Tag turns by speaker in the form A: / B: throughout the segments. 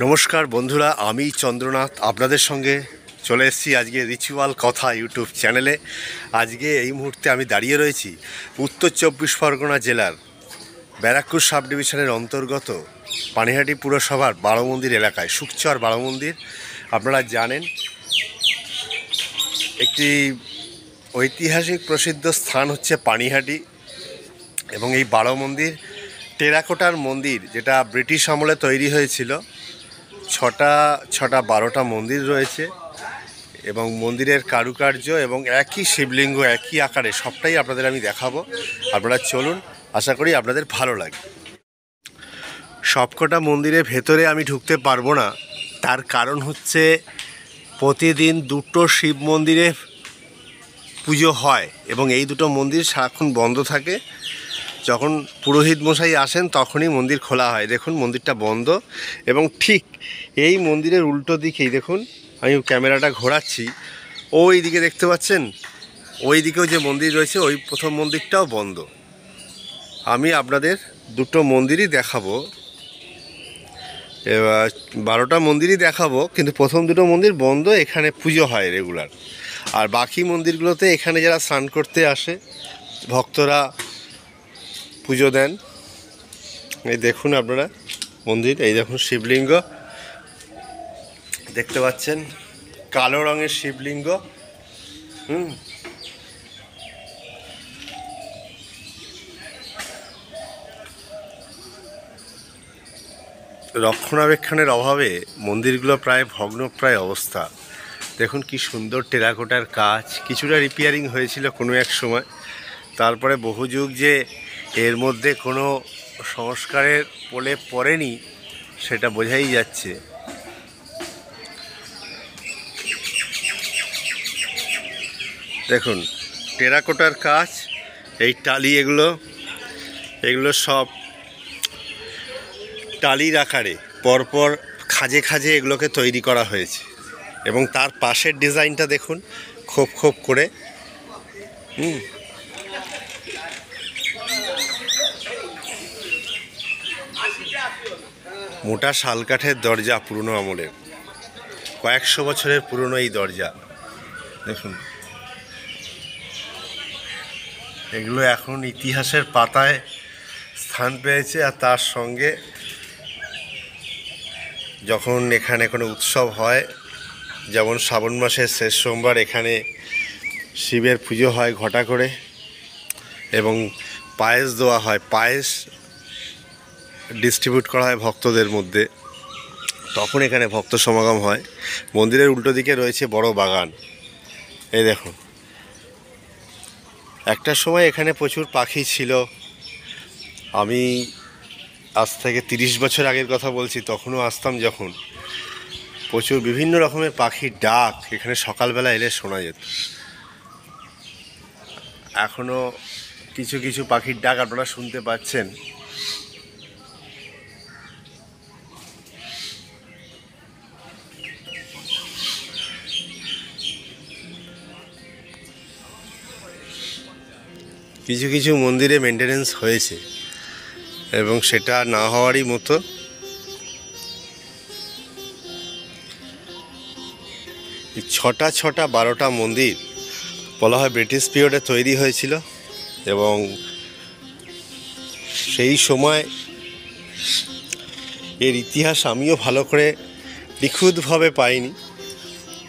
A: নমস্কার বন্ধুরা, আমি চন্দ্রনাথ আপনাদের সঙ্গে চলে এসেছি আজকে রিচুয়াল কথা ইউটিউব চ্যানেলে। আজকে এই মুহূর্তে আমি দাঁড়িয়ে রয়েছি উত্তর চব্বিশ পরগনা জেলার ব্যারাকপুর সাব ডিভিশনের অন্তর্গত পানিহাটি পুরসভার বারোমন্দির এলাকায়। সুকচর বারোমন্দির আপনারা জানেন একটি ঐতিহাসিক প্রসিদ্ধ স্থান হচ্ছে পানিহাটি, এবং এই বারোমন্দির টেরাকোটার মন্দির, যেটা ব্রিটিশ আমলে তৈরি হয়েছিল। ছটা 12টা মন্দির রয়েছে এবং মন্দিরের কারুকার্য এবং একই শিবলিঙ্গ একই আকারে সবটাই আপনাদের আমি দেখাবো। আপনারা চলুন, আশা করি আপনাদের ভালো লাগবে। সবকটা মন্দিরের ভেতরে আমি ঢুকতে পারবো না, তার কারণ হচ্ছে প্রতিদিন দুটো শিব মন্দিরে পুজো হয় এবং এই দুটো মন্দির সারাক্ষণ বন্ধ থাকে। যখন পুরোহিত মশাই আসেন তখনই মন্দির খোলা হয়। দেখুন মন্দিরটা বন্ধ, এবং ঠিক এই মন্দিরের উল্টো দিকেই দেখুন, আমি ক্যামেরাটা ঘোরাচ্ছি, ওই দিকে দেখতে পাচ্ছেন, ওই দিকেও যে মন্দির রয়েছে ওই প্রথম মন্দিরটাও বন্ধ। আমি আপনাদের দুটো মন্দিরই দেখাবো, এবার 12টা মন্দিরই দেখাবো, কিন্তু প্রথম দুটো মন্দির বন্ধ, এখানে পুজো হয় রেগুলার। আর বাকি মন্দিরগুলোতে এখানে যারা স্নান করতে আসে ভক্তরা পুজো দেন। এই দেখুন আপনারা মন্দির, এই দেখুন শিবলিঙ্গ দেখতে পাচ্ছেন, কালো রঙের শিবলিঙ্গ। রক্ষণাবেক্ষণের অভাবে মন্দিরগুলো প্রায় ভগ্নপ্রায় অবস্থা। দেখুন কি সুন্দর টেরাকোটার কাজ, কিছুটা রিপেয়ারিং হয়েছিল কোনো এক সময়, তারপরে বহু যুগ যে এর মধ্যে কোনো সংস্কারের পোলে পড়েনি সেটা বোঝাই যাচ্ছে। দেখুন টেরাকোটার কাজ, এই টালি, এগুলো সব টালির আকারে পরপর খাঁজে খাঁজে এগুলোকে তৈরি করা হয়েছে, এবং তার পাশের ডিজাইনটা দেখুন খোপ খোপ করে। মোটা শালকাঠের দরজা, পুরনো আমলের, কয়েকশো বছরের পুরনো এই দরজা দেখুন। এগুলো এখন ইতিহাসের পাতায় স্থান পেয়েছে। আর তার সঙ্গে যখন এখানে কোনো উৎসব হয়, যেমন শ্রাবণ মাসের শেষ সোমবার এখানে শিবের পুজো হয় ঘটা করে, এবং পায়েস দেওয়া হয়, পায়েস ডিস্ট্রিবিউট করা হয় ভক্তদের মধ্যে, তখন এখানে ভক্ত সমাগম হয়। মন্দিরের উল্টো দিকে রয়েছে বড় বাগান। এই দেখুন, একটা সময় এখানে প্রচুর পাখি ছিল। আমি আজ থেকে 30 বছর আগের কথা বলছি, তখনও আসতাম যখন, প্রচুর বিভিন্ন রকমের পাখির ডাক এখানে সকালবেলা এলে শোনা যেত। এখনও কিছু কিছু পাখির ডাক আপনারা শুনতে পাচ্ছেন। কিছু কিছু মন্দিরে মেনটেনেন্স হয়েছে এবং সেটা না হওয়ারই মতো। ছটা 12টা মন্দির বলা হয় ব্রিটিশ পিরিয়ডে তৈরি হয়েছিল, এবং সেই সময় এর ইতিহাস আমিও ভালো করে নিখুঁতভাবে পাইনি,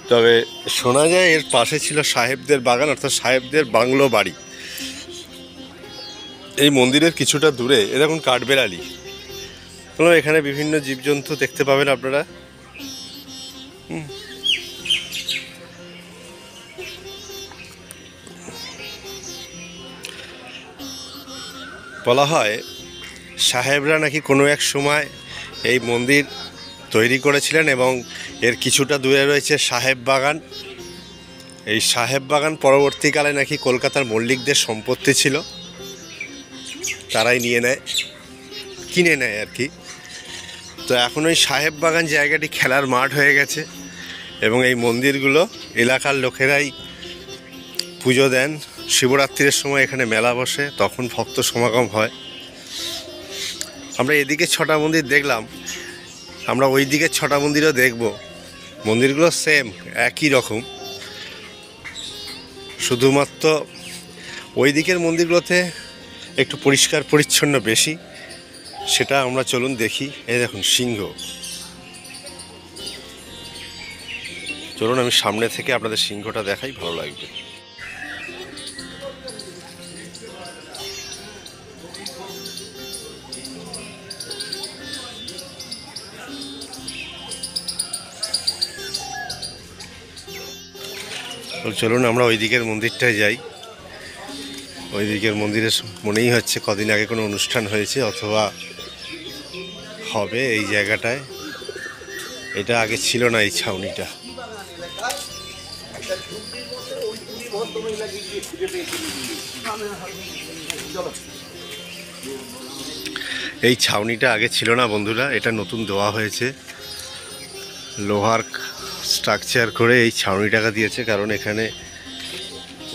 A: তবে শোনা যায় এর পাশে ছিল সাহেবদের বাগান, অর্থাৎ সাহেবদের বাংলো বাড়ি। এই মন্দিরের কিছুটা দূরে এরকম কাঠবেড়ালি, এখানে বিভিন্ন জীবজন্তু দেখতে পাবেন আপনারা। বলা হয় সাহেবরা নাকি কোনো এক সময় এই মন্দির তৈরি করেছিলেন, এবং এর কিছুটা দূরে রয়েছে সাহেব বাগান। এই সাহেব বাগান পরবর্তীকালে নাকি কলকাতার মল্লিকদের সম্পত্তি ছিল, তারাই কিনে নেয় আর কি। তো এখন ওই সাহেব বাগান জায়গাটি খেলার মাঠ হয়ে গেছে, এবং এই মন্দিরগুলো এলাকার লোকেরাই পুজো দেন। শিবরাত্রির সময় এখানে মেলা বসে, তখন ভক্ত সমাগম হয়। আমরা এদিকে 6টা মন্দির দেখলাম, আমরা ওই দিকের 6টা মন্দিরও দেখব। মন্দিরগুলো সেম একই রকম, শুধুমাত্র ওই দিকের মন্দিরগুলোতে একটু পরিষ্কার পরিচ্ছন্ন বেশি, সেটা আমরা চলুন দেখি। এই দেখুন সিংহ, চলুন আমি সামনে থেকে আপনাদের সিংহটা দেখাই, ভালো লাগবে। চলুন আমরা ওই দিকের মন্দিরটায় যাই। ওই দিকের মন্দিরে মনেই হচ্ছে কদিন আগে কোনো অনুষ্ঠান হয়েছে অথবা হবে এই জায়গাটায়। এটা আগে ছিল না এই ছাউনিটা। এই ছাউনিটা আগে ছিল না বন্ধুরা, এটা নতুন দেওয়া হয়েছে। লোহার স্ট্রাকচার করে এই ছাউনিটাকে দিয়েছে, কারণ এখানে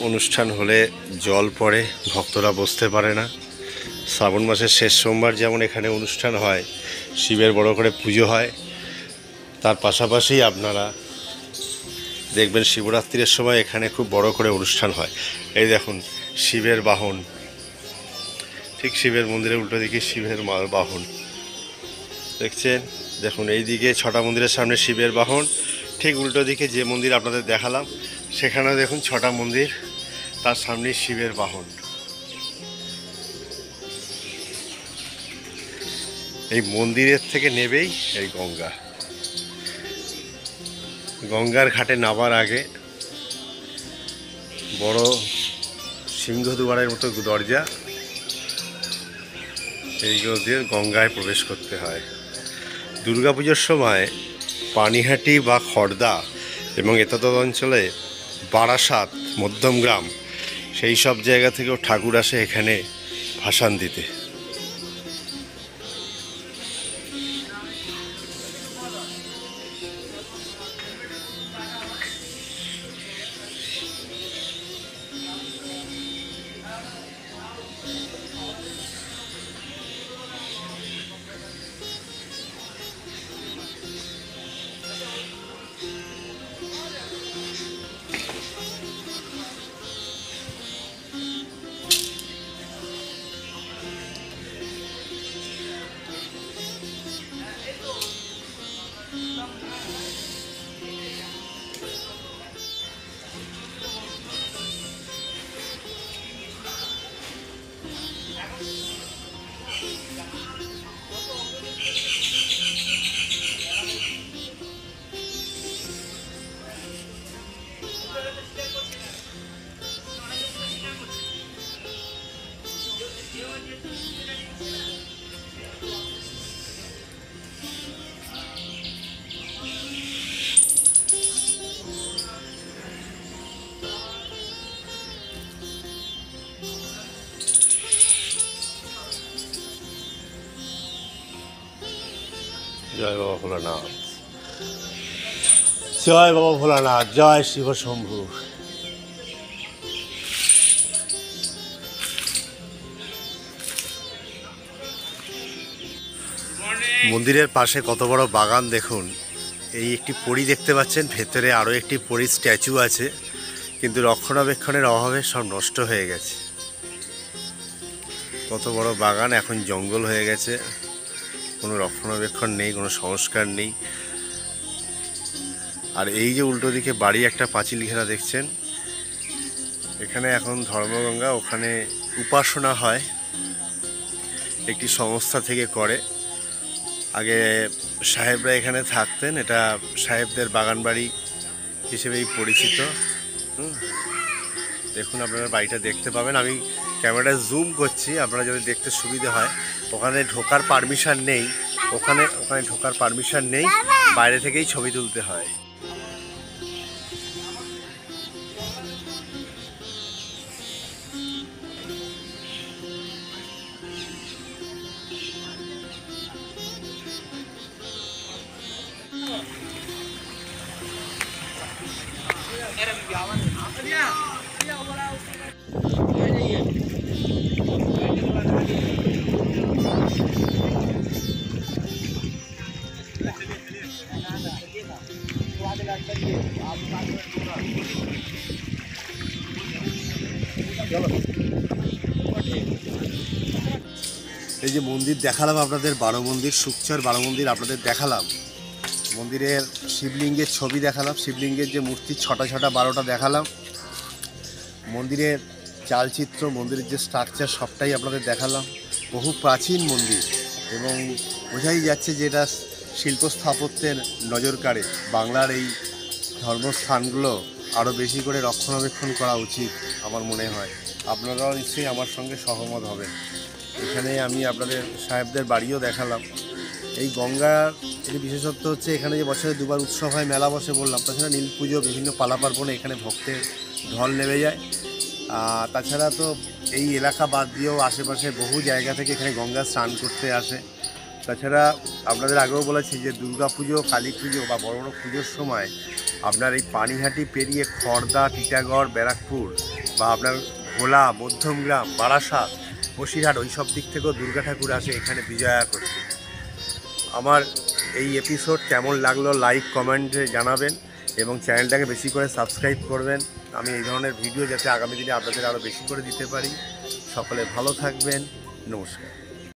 A: অনুষ্ঠান হলে জল পড়ে, ভক্তরা বসতে পারে না। শ্রাবণ মাসের শেষ সোমবার যেমন এখানে অনুষ্ঠান হয়, শিবের বড় করে পুজো হয়, তার পাশাপাশি আপনারা দেখবেন শিবরাত্রির সময় এখানে খুব বড় করে অনুষ্ঠান হয়। এই দেখুন শিবের বাহন, ঠিক শিবের মন্দিরের উল্টো দিকে শিবের বাহন দেখছেন। দেখুন এই দিকে 6টা মন্দিরের সামনে শিবের বাহন, ঠিক উল্টো দিকে যে মন্দির আপনাদের দেখালাম সেখানেও দেখুন 6টা মন্দির, তার সামনে শিবের বাহন। এই মন্দিরের থেকে নেবেই এই গঙ্গা। গঙ্গার ঘাটে নামার আগে বড় সিংহদুয়ারের মতো দরজা, এইগুলো দিয়ে গঙ্গায় প্রবেশ করতে হয়। দুর্গাপুজোর সময় পানিহাটি বা খড়দা এবং এতদ অঞ্চলে বারাসাত, মধ্যমগ্রাম, সেই সব জায়গা থেকেও ঠাকুর আসে এখানে ভাসান দিতে। জয় বাবা ভোলানাথ, জয় বাবা ভোলানাথ, জয় শিব শম্ভু। মন্দিরের পাশে কত বড় বাগান দেখুন। এই একটি পরী দেখতে পাচ্ছেন, ভেতরে আরও একটি পরীর স্ট্যাচু আছে, কিন্তু রক্ষণাবেক্ষণের অভাবে সব নষ্ট হয়ে গেছে। কত বড় বাগান, এখন জঙ্গল হয়ে গেছে, কোনো রক্ষণাবেক্ষণ নেই, কোনো সংস্কার নেই। আর এই যে উল্টো দিকে বাড়ি একটা পাঁচিল ঘেরা দেখছেন, এখানে এখন ধর্মগঙ্গা, ওখানে উপাসনা হয়, একটি সংস্থা থেকে করে। আগে সাহেবরা এখানে থাকতেন, এটা সাহেবদের বাগান বাড়ি হিসেবেই পরিচিত। দেখুন আপনারা বাড়িটা দেখতে পাবেন, আমি ক্যামেরাটা জুম করছি, আপনারা যদি দেখতে সুবিধা হয়। ওখানে ঢোকার পারমিশন নেই, ওখানে ঢোকার পারমিশন নেই, বাইরে থেকেই ছবি তুলতে হয়। এই যে মন্দির দেখালাম আপনাদের, বারো মন্দির, সুকচর বারো মন্দির আপনাদের দেখালাম। মন্দিরের শিবলিঙ্গের ছবি দেখালাম, শিবলিঙ্গের যে মূর্তি ছটা 12টা দেখালাম। মন্দিরের চালচিত্র, মন্দিরের যে স্ট্রাকচার সবটাই আপনাদের দেখালাম। বহু প্রাচীন মন্দির এবং বোঝাই যাচ্ছে যে এটা শিল্প স্থাপত্যের নজর কাড়ে। বাংলার এই ধর্মস্থানগুলো আরও বেশি করে রক্ষণাবেক্ষণ করা উচিত আমার মনে হয়। আপনারাও নিশ্চয়ই আমার সঙ্গে সহমত হবেন। এখানে আমি আপনাদের সাহেবদের বাড়িও দেখালাম। এই গঙ্গার এর বিশেষত্ব হচ্ছে এখানে যে বছরে দুবার উৎসব হয়, মেলা বসে বললাম, তাছাড়া নীল পুজো, বিভিন্ন পালা পার্বণে এখানে ভক্তের ঢল নেমে যায়। তাছাড়া তো এই এলাকা বাদ দিয়েও আশেপাশে বহু জায়গা থেকে এখানে গঙ্গা স্নান করতে আসে। তাছাড়া আপনাদের আগেও বলেছি যে দুর্গা পুজো, কালী পুজো বা বড় বড় পুজোর সময় আপনার এই পানিহাটি পেরিয়ে খড়দা, টিটাগড়, ব্যারাকপুর বা আপনার ভোলা, মধ্যমগ্রাম, বারাসাত, বসিরহাট ওই সব দিক থেকেও দুর্গা ঠাকুর আসে এখানে বিজয়া করতে। আমার এই এপিসোড কেমন লাগলো লাইক কমেন্টে জানাবেন এবং চ্যানেলটাকে বেশি করে সাবস্ক্রাইব করবেন। আমি এই ধরনের ভিডিও যাতে আগামী দিনে আপনাদের আরও বেশি করে দিতে পারি। সকলে ভালো থাকবেন। নমস্কার।